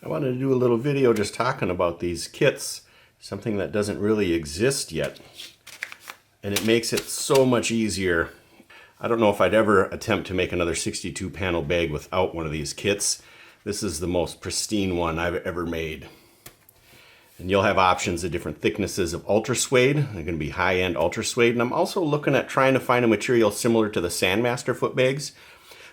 I wanted to do a little video just talking about these kits, something that doesn't really exist yet. And it makes it so much easier. I don't know if I'd ever attempt to make another 62 panel bag without one of these kits. This is the most pristine one I've ever made. And you'll have options of different thicknesses of ultra suede. They're going to be high-end ultra suede. And I'm also looking at trying to find a material similar to the Sandmaster foot bags.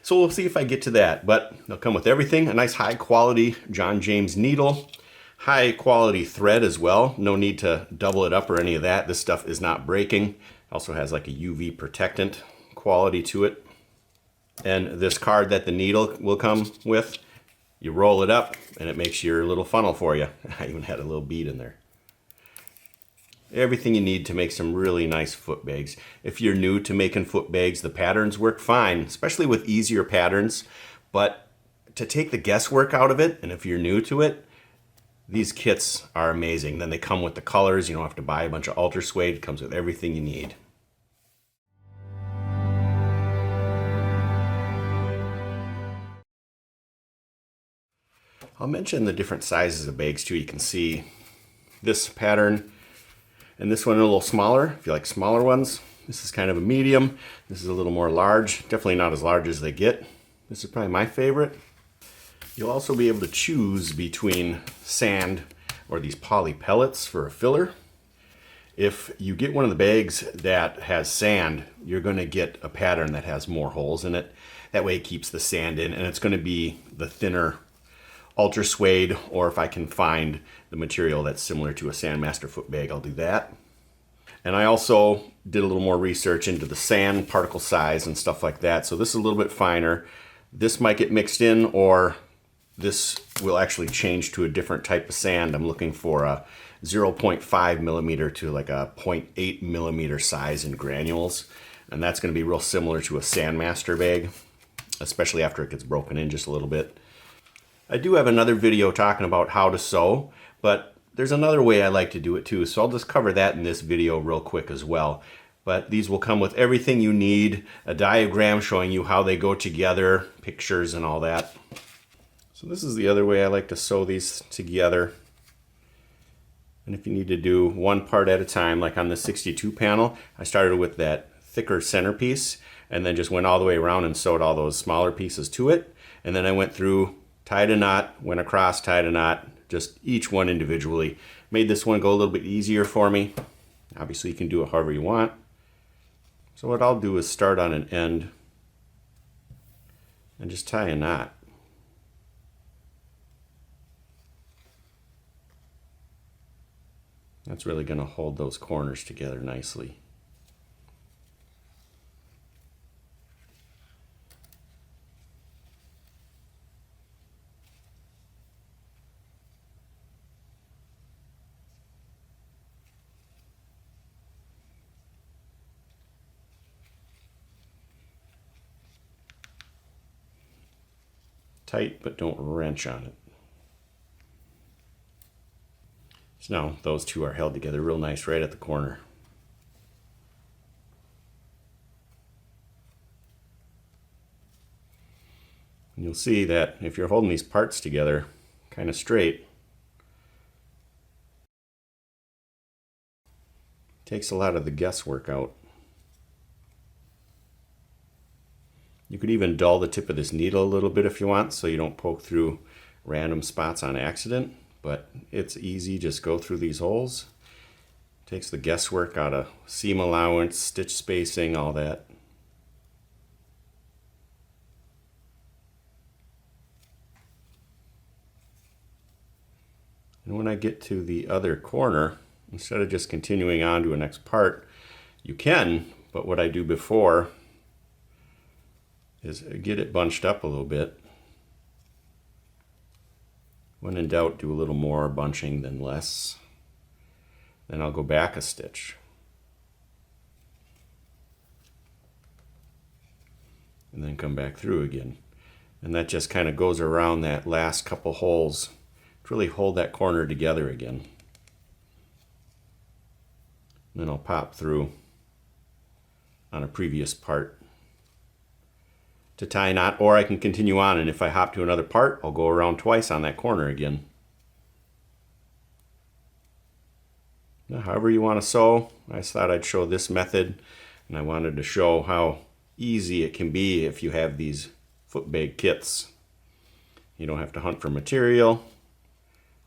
So we'll see if I get to that. But they'll come with everything. A nice high-quality John James needle. High-quality thread as well. No need to double it up or any of that. This stuff is not breaking. Also has like a UV protectant quality to it. And this card that the needle will come with, you roll it up and it makes your little funnel for you. I even had a little bead in there. Everything you need to make some really nice foot bags. If you're new to making foot bags, the patterns work fine, especially with easier patterns. But to take the guesswork out of it, and if you're new to it, these kits are amazing. Then they come with the colors. You don't have to buy a bunch of ultra suede. It comes with everything you need. I'll mention the different sizes of bags too. You can see this pattern and this one a little smaller. If you like smaller ones, this is kind of a medium. This is a little more large. Definitely not as large as they get. This is probably my favorite. You'll also be able to choose between sand or these poly pellets for a filler. If you get one of the bags that has sand, you're going to get a pattern that has more holes in it. That way it keeps the sand in, and it's going to be the thinner ultra suede, or if I can find the material that's similar to a Sandmaster foot bag, I'll do that. And I also did a little more research into the sand particle size and stuff like that. So this is a little bit finer. This might get mixed in, or this will actually change to a different type of sand. I'm looking for a 0.5 millimeter to like a 0.8 millimeter size in granules. And that's going to be real similar to a Sandmaster bag, especially after it gets broken in just a little bit. I do have another video talking about how to sew, but there's another way I like to do it too, so I'll just cover that in this video real quick as well. But these will come with everything you need, a diagram showing you how they go together, pictures and all that. So this is the other way I like to sew these together. And if you need to do one part at a time, like on the 62 panel, I started with that thicker centerpiece and then just went all the way around and sewed all those smaller pieces to it. And then I went through, tied a knot, went across, tied a knot, just each one individually. Made this one go a little bit easier for me. Obviously you can do it however you want. So what I'll do is start on an end and just tie a knot. That's really going to hold those corners together nicely. Tight, but don't wrench on it. So now those two are held together real nice right at the corner. And you'll see that if you're holding these parts together kind of straight, it takes a lot of the guesswork out. You could even dull the tip of this needle a little bit if you want, so you don't poke through random spots on accident. But it's easy, just go through these holes. Takes the guesswork out of seam allowance, stitch spacing, all that. And when I get to the other corner, instead of just continuing on to a next part, you can, but what I do before is get it bunched up a little bit. When in doubt, do a little more bunching than less. Then I'll go back a stitch. And then come back through again. And that just kind of goes around that last couple holes to really hold that corner together again. And then I'll pop through on a previous part to tie a knot, or I can continue on, and if I hop to another part, I'll go around twice on that corner again. Now, however you want to sew, I just thought I'd show this method, and I wanted to show how easy it can be if you have these footbag kits. You don't have to hunt for material.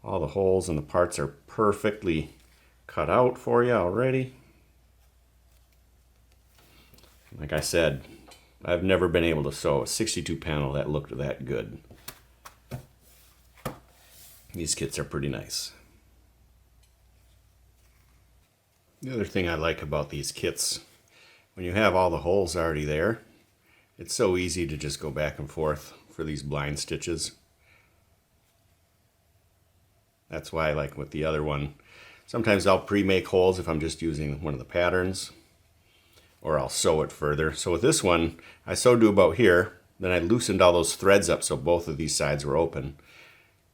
All the holes and the parts are perfectly cut out for you already. Like I said, I've never been able to sew a 62 panel that looked that good. These kits are pretty nice. The other thing I like about these kits, when you have all the holes already there, it's so easy to just go back and forth for these blind stitches. That's why I like with the other one. Sometimes I'll pre-make holes if I'm just using one of the patterns, or I'll sew it further. So with this one, I sewed to about here, then I loosened all those threads up so both of these sides were open.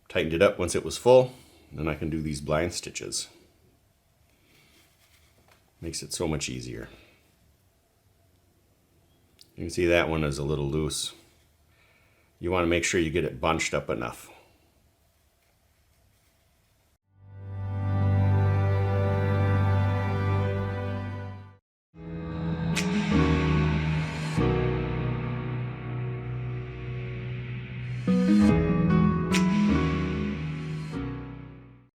Tightened it up once it was full, then I can do these blind stitches. Makes it so much easier. You can see that one is a little loose. You want to make sure you get it bunched up enough.